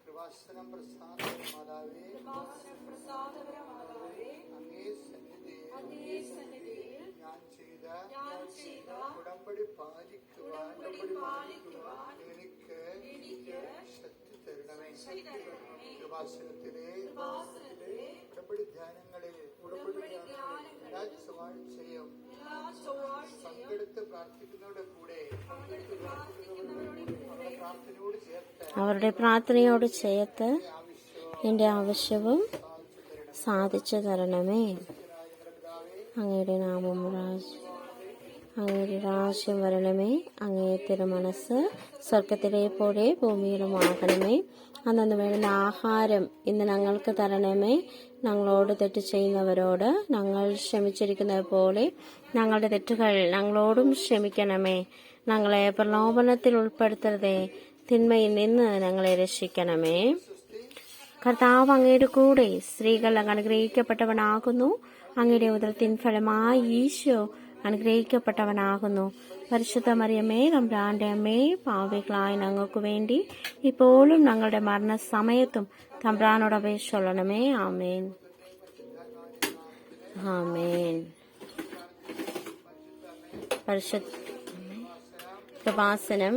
കൃപാസനം പ്രസാദപരമാതാവേ, അങ്ങേ സന്നിധിയിൽ ഞാൻ ചെയ്ത ഉടമ്പടി പാലിക്കുവാൻ എനിക്ക് ശക്തി തരണമേ. കൃപാസനത്തിലെ ഉടമ്പടി ധ്യാനങ്ങളിൽ എല്ലാ ചൊവ്വാഴ്ചയും പങ്കെടുത്ത് പ്രാർത്ഥിക്കുന്നവരുടെ കൂടെ അവരുടെ പ്രാർത്ഥനയോട് ചേർത്ത് എൻ്റെ ആവശ്യവും സാധിച്ചു തരണമേ. അങ്ങയുടെ നാമം അങ്ങയുടെ രാജ്യം വരണമേ. അങ്ങേ തിരുമനസ് സ്വർഗത്തിലെ പോലെ ഭൂമിയിലും ആകണമേ. അന്നു വേണ്ടുന്ന ആഹാരം ഇന്ന് ഞങ്ങൾക്ക് തരണമേ. ഞങ്ങളോട് തെറ്റ് ചെയ്യുന്നവരോട് ഞങ്ങൾ ക്ഷമിച്ചിരിക്കുന്നത് പോലെ ഞങ്ങളുടെ തെറ്റുകൾ ഞങ്ങളോടും ക്ഷമിക്കണമേ. ഞങ്ങളെ പ്രലോഭനത്തിൽ ഉൾപ്പെടുത്തരുതേ, തിന്മയിൽ നിന്ന് ഞങ്ങളെ രക്ഷിക്കണമേ. കർത്താവ് അങ്ങയുടെ കൂടെ സ്ത്രീകൾ അങ്ങ് അനുഗ്രഹിക്കപ്പെട്ടവനാകുന്നു. അങ്ങയുടെ ഉദരത്തിൻ ഫലമായി ഈശോ അനുഗ്രഹിക്കപ്പെട്ടവനാകുന്നു. പരിശുദ്ധ മറിയമേ, തമ്പുരാന്റെ അമ്മേ, പാപികളായ ഞങ്ങൾക്ക് വേണ്ടി ഇപ്പോഴും ഞങ്ങളുടെ മരണസമയത്തും തമ്പുരാനോട് അപേക്ഷിച്ചൊള്ളണമേ. ആമേൻ. ആമേൻ. പരിശുദ്ധ കൃപാസനം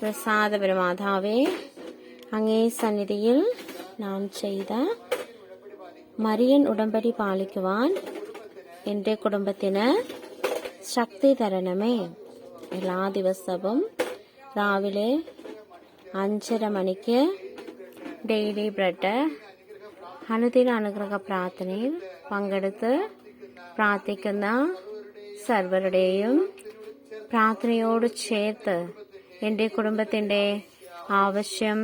പ്രസാദപരമാതാവേ, അങ്ങേ സന്നിധിയിൽ ഞാൻ ചെയ്ത മരിയൻ ഉടമ്പടി പാലിക്കുവാൻ എൻ്റെ കുടുംബത്തിന് ശക്തി തരണമേ. എല്ലാ ദിവസവും രാവിലെ 5:30 മണിക്ക് ഡെയിലി ബ്രെഡ് അനുദിന അനുഗ്രഹ പ്രാർത്ഥനയിൽ പങ്കെടുത്ത് പ്രാർത്ഥിക്കുന്ന സർവരുടെയും പ്രാർത്ഥനയോട് ചേർത്ത് എൻ്റെ കുടുംബത്തിൻ്റെ ആവശ്യം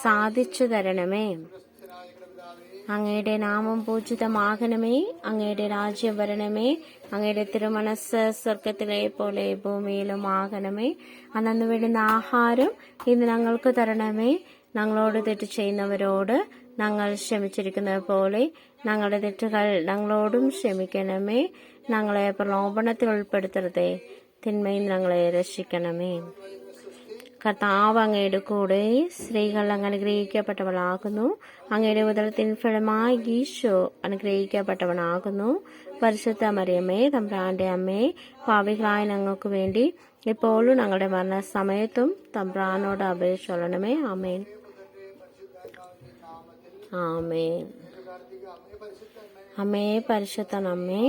സാധിച്ചു തരണമേ. അങ്ങയുടെ നാമം പൂജിതമാകണമേ. അങ്ങയുടെ രാജ്യം വരണമേ. അങ്ങയുടെ തിരുമനസ് സ്വർഗത്തിലെ പോലെ ഭൂമിയിലും ആകണമേ. അന്നു വേണ്ടുന്ന ആഹാരം ഇന്ന് ഞങ്ങൾക്ക് തരണമേ. ഞങ്ങളോട് തെറ്റ് ചെയ്യുന്നവരോട് ഞങ്ങൾ ക്ഷമിച്ചിരിക്കുന്നത് പോലെ ഞങ്ങളുടെ തെറ്റുകൾ ഞങ്ങളോടും ക്ഷമിക്കണമേ. ഞങ്ങളെ പ്രലോഭനത്തിൽ ഉൾപ്പെടുത്തരുതേ, തിന്മയിൽ ഞങ്ങളെ രക്ഷിക്കണമേ. കർത്താവ് അങ്ങയുടെ കൂടെ സ്ത്രീകൾ അങ്ങ് അനുഗ്രഹിക്കപ്പെട്ടവളാകുന്നു. അങ്ങയുടെ ഉദരത്തിൻ ഫലമായി ഈശോ അനുഗ്രഹിക്കപ്പെട്ടവനാകുന്നു. പരിശുദ്ധ മറിയമേ, തമ്പുരാന്റെ അമ്മേ, പാപികളായ ഞങ്ങൾക്ക് വേണ്ടി ഇപ്പോഴും ഞങ്ങളുടെ മരണസമയത്തും തമ്പുരാനോട് അപേക്ഷിച്ചൊള്ളണമേ. ആമേൻ. ആമേൻ. അമ്മേ, പരിശുദ്ധ അമ്മേ,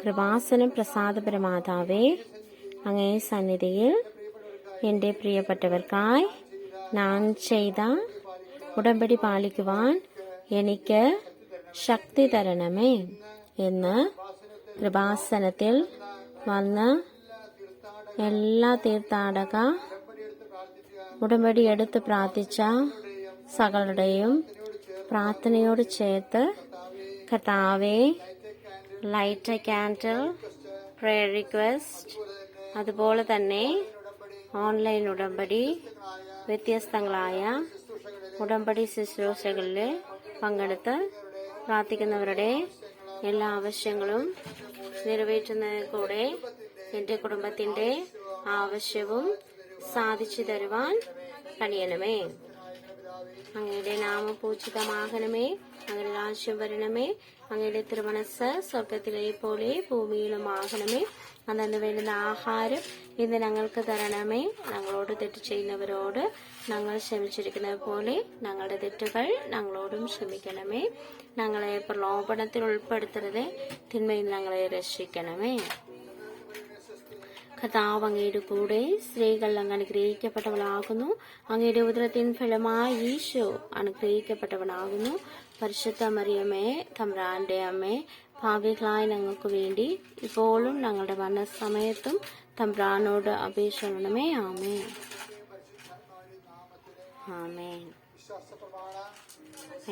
കൃപാസനം പ്രസാദപരമാതാവേ, അങ്ങേ സന്നിധിയിൽ എൻ്റെ പ്രിയപ്പെട്ടവർക്കായി ഞാൻ ചെയ്ത ഉടമ്പടി പാലിക്കുവാൻ എനിക്ക് ശക്തി തരണമേ എന്ന് കൃപാസനത്തിൽ വന്ന് എല്ലാ തീർത്ഥാടക ഉടമ്പടി എടുത്ത് പ്രാർത്ഥിച്ച സകലരുടെയും പ്രാർത്ഥനയോട് ചേർത്ത് കർത്താവേ, light A candle, prayer request, അതുപോലെ തന്നെ ഓൺലൈൻ ഉടമ്പടി, വ്യത്യസ്തങ്ങളായ ഉടമ്പടി ശുശ്രൂഷകളിൽ പങ്കെടുത്ത് പ്രാർത്ഥിക്കുന്നവരുടെ എല്ലാ ആവശ്യങ്ങളും നിറവേറ്റുന്നതിൽ കൂടെ എൻ്റെ കുടുംബത്തിൻ്റെ ആവശ്യവും സാധിച്ചു തരുവാൻ കഴിയണമേ. അങ്ങയുടെ നാമം പൂജിതമാകണമേ. അങ്ങയുടെ രാജ്യം വരണമേ. അങ്ങയുടെ തിരുമനസ് സ്വർഗത്തിലെ പോലെ ഭൂമിയിലും ആകണമേ. അന്നു വേണ്ടുന്ന ആഹാരം ഇന്ന് ഞങ്ങൾക്ക് തരണമേ. ഞങ്ങളോട് തെറ്റ് ചെയ്യുന്നവരോട് ഞങ്ങൾ ക്ഷമിച്ചിരിക്കുന്നത് പോലെ ഞങ്ങളുടെ തെറ്റുകൾ ഞങ്ങളോടും ക്ഷമിക്കണമേ. ഞങ്ങളെ പ്രലോഭനത്തിൽ ഉൾപ്പെടുത്തരുത്, തിന്മയിൽ ഞങ്ങളെ രക്ഷിക്കണമേ. കർത്താവ് അങ്ങയുടെ കൂടെ സ്ത്രീകൾ അങ്ങ് അനുഗ്രഹിക്കപ്പെട്ടവളാകുന്നു. അങ്ങയുടെ ഉദരത്തിൻ ഫലമായി ഈശോ അനുഗ്രഹിക്കപ്പെട്ടവനാകുന്നു. പരിശുദ്ധ മറിയമേ, തമ്പുരാന്റെ അമ്മേ, പാപികളായ ഞങ്ങൾക്ക് വേണ്ടി ഇപ്പോഴും ഞങ്ങളുടെ മരണസമയത്തും തമ്പുരാനോട് അപേക്ഷിക്കണമേ. ആമേൻ. ആമേൻ.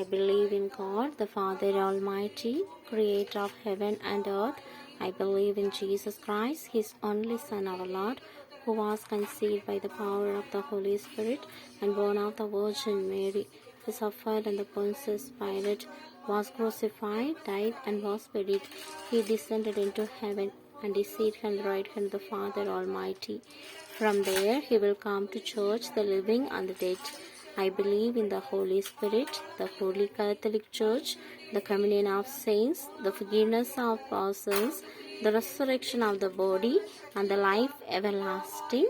I believe in God, the Father Almighty, creator of heaven and earth. I believe in Jesus Christ, His only Son, our Lord, who was conceived by the power of the Holy Spirit and born of the Virgin Mary, who suffered under Pontius Pilate, was crucified, died, and was buried. He descended into heaven and is seated on the right hand of the Father Almighty. From there, he will come to church, the living and the dead. I believe in the Holy Spirit, the Holy Catholic Church, the communion of saints, the forgiveness of our sins, the resurrection of the body, and the life everlasting.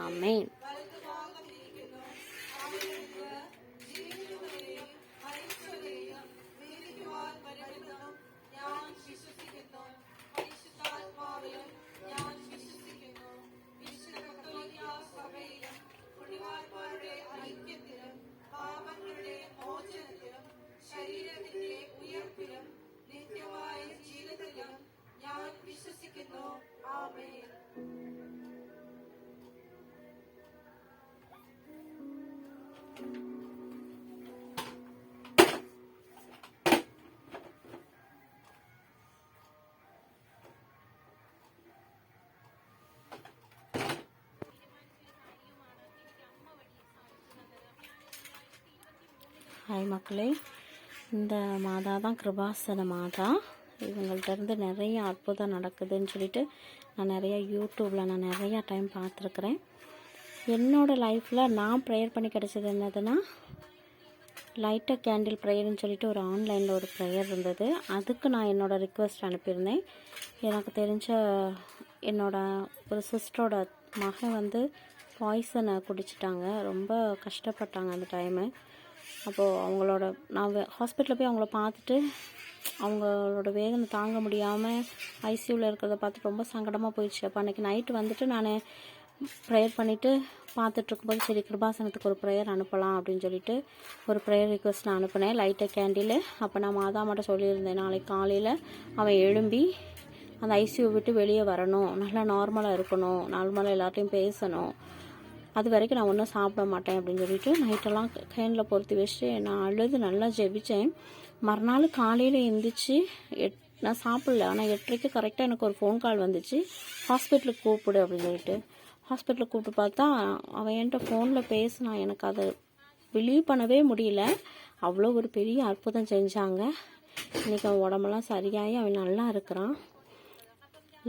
Amen. Hi மக்களே, இந்த மாதா தான் கிருபாசன மாதா. இவங்கள்ட்ட இருந்து நிறைய அற்புதம் நடக்குதுன்னு சொல்லிட்டு நான் நிறையா யூடியூப்பில் நான் நிறையா டைம் பார்த்துருக்குறேன். என்னோடய லைஃப்பில் நான் ப்ரேயர் பண்ணி கிடச்சது என்னதுன்னா, லைட்டர் கேண்டில் ப்ரேயர்னு சொல்லிட்டு ஒரு ஆன்லைனில் ஒரு ப்ரேயர் இருந்தது. அதுக்கு நான் என்னோடய ரிக்வெஸ்ட் அனுப்பியிருந்தேன். எனக்கு தெரிஞ்ச ஒரு சிஸ்டரோட மகன் பாய்சனை குடிச்சிட்டாங்க. ரொம்ப கஷ்டப்பட்டாங்க அந்த டைமு. அப்போது நான் ஹாஸ்பிட்டலில் போய் அவங்கள பார்த்துட்டு அவங்களோட வேதனை தாங்க முடியாமல் ஐசியூவில் இருக்கிறத பார்த்துட்டு ரொம்ப சங்கடமாக போயிடுச்சு. அப்போ அன்றைக்கி நைட்டு நான் ப்ரேயர் பண்ணிவிட்டு பார்த்துட்ருக்கும்போது சரி கிருபாசனத்துக்கு ஒரு ப்ரேயர் அனுப்பலாம் அப்படின்னு சொல்லிட்டு ஒரு ப்ரேயர் ரிக்வெஸ்ட் நான் அனுப்பினேன், லைட்டர் கேண்டில். அப்போ நான் மாதா மட்டும் சொல்லியிருந்தேன், நாளைக்கு காலையில் அவன் எழும்பி அந்த ஐசியூ விட்டு வெளியே வரணும், நல்லா நார்மலாக இருக்கணும், நார்மலாக எல்லார்ட்டையும் பேசணும், அது வரைக்கும் நான் ஒன்றும் சாப்பிட மாட்டேன் அப்படின்னு சொல்லிட்டு நைட்டெல்லாம் கேனில் பொருத்தி வச்சுட்டு நான் அழுது நல்லா ஜெபித்தேன். மறுநாள் காலையில் எழுந்திரிச்சு நான் சாப்பிடல, ஆனால் 8:30 கரெக்டாக எனக்கு ஒரு ஃபோன் கால் வந்துச்சு, ஹாஸ்பிட்டலுக்கு கூப்பிடு அப்படின்னு சொல்லிட்டு. ஹாஸ்பிட்டலுக்கு கூப்பிட்டு பார்த்தா அவன் என்கிட்ட ஃபோனில் பேசினான். எனக்கு அதை பிலீவ் பண்ணவே முடியல. அவ்வளோ ஒரு பெரிய அற்புதம் செஞ்சாங்க. இன்றைக்கி அவன் உடம்பெல்லாம் சரியாகி அவன் நல்லா இருக்கிறான்.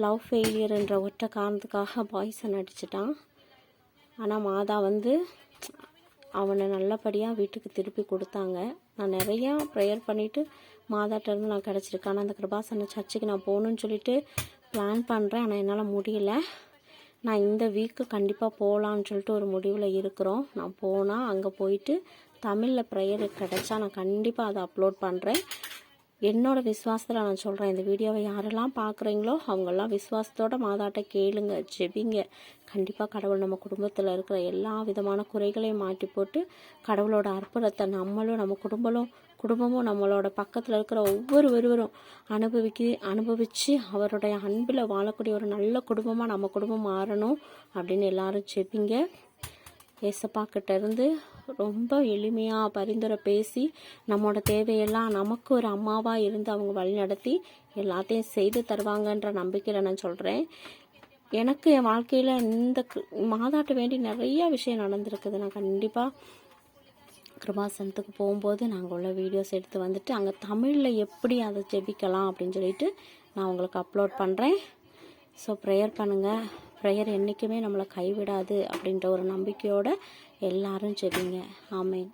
லவ் ஃபெயிலியர்ன்ற ஒற்றை காரணத்துக்காக பாய்சன் அடிச்சிட்டான். ஆனால் மாதா அவனை நல்லபடியாக வீட்டுக்கு திருப்பி கொடுத்தாங்க. நான் நிறையா ப்ரேயர் பண்ணிவிட்டு மாதாட்டிருந்து நான் கிடச்சிருக்கேன். ஆனால் அந்த கிருபாசன சர்ச்சுக்கு நான் போகணுன்னு சொல்லிட்டு பிளான் பண்ணுறேன், ஆனால் என்னால் முடியல. நான் இந்த வீக்கு கண்டிப்பாக போகலான்னு சொல்லிட்டு ஒரு முடிவில் இருக்கிறோம். நான் போனால் அங்கே போயிட்டு தமிழில் ப்ரேயர் கிடச்சா நான் கண்டிப்பாக அதை அப்லோட் பண்ணுறேன். என்னோடய விசுவாசத்தில் நான் சொல்கிறேன், இந்த வீடியோவை யாரெல்லாம் பார்க்குறீங்களோ அவங்கெல்லாம் விசுவாசத்தோட மாதாட்ட கேளுங்க, ஜெபிங்க. கண்டிப்பாக கடவுள் நம்ம குடும்பத்தில் இருக்கிற எல்லா விதமான குறைகளையும் மாட்டி போட்டு கடவுளோட அற்புதத்தை நம்மளும் நம்ம குடும்பமும் நம்மளோட பக்கத்தில் இருக்கிற ஒவ்வொருவரும் அனுபவித்து அவருடைய அன்பில் வாழக்கூடிய ஒரு நல்ல குடும்பமாக நம்ம குடும்பம் மாறணும் அப்படின்னு எல்லாரும் ஜெபிங்க. ஏசப்பா கிட்டேருந்து ரொம்ப எளிமையாக பரிந்துரை பேசி நம்மளோட தேவையெல்லாம் நமக்கு ஒரு அம்மாவாக இருந்து அவங்க வழி நடத்தி எல்லாத்தையும் செய்து தருவாங்கன்ற நம்பிக்கையில் நான் சொல்கிறேன். எனக்கு என் வாழ்க்கையில் இந்த மாதாட்ட வேண்டி நிறைய விஷயம் நடந்திருக்குது. நான் கண்டிப்பாக கிருபாசனத்துக்கு போகும்போது நாங்கள் உள்ள வீடியோஸ் எடுத்து அங்கே தமிழில் எப்படி அதை ஜெபிக்கலாம் அப்படின்னு சொல்லிட்டு நான் உங்களுக்கு அப்லோட் பண்ணுறேன். ஸோ ப்ரேயர் பண்ணுங்கள். ப்ரேயர் என்றைக்குமே நம்மளை கைவிடாது அப்படின்ற ஒரு நம்பிக்கையோடு எல்லாரும் ஜெபிங்க. ஆமென்.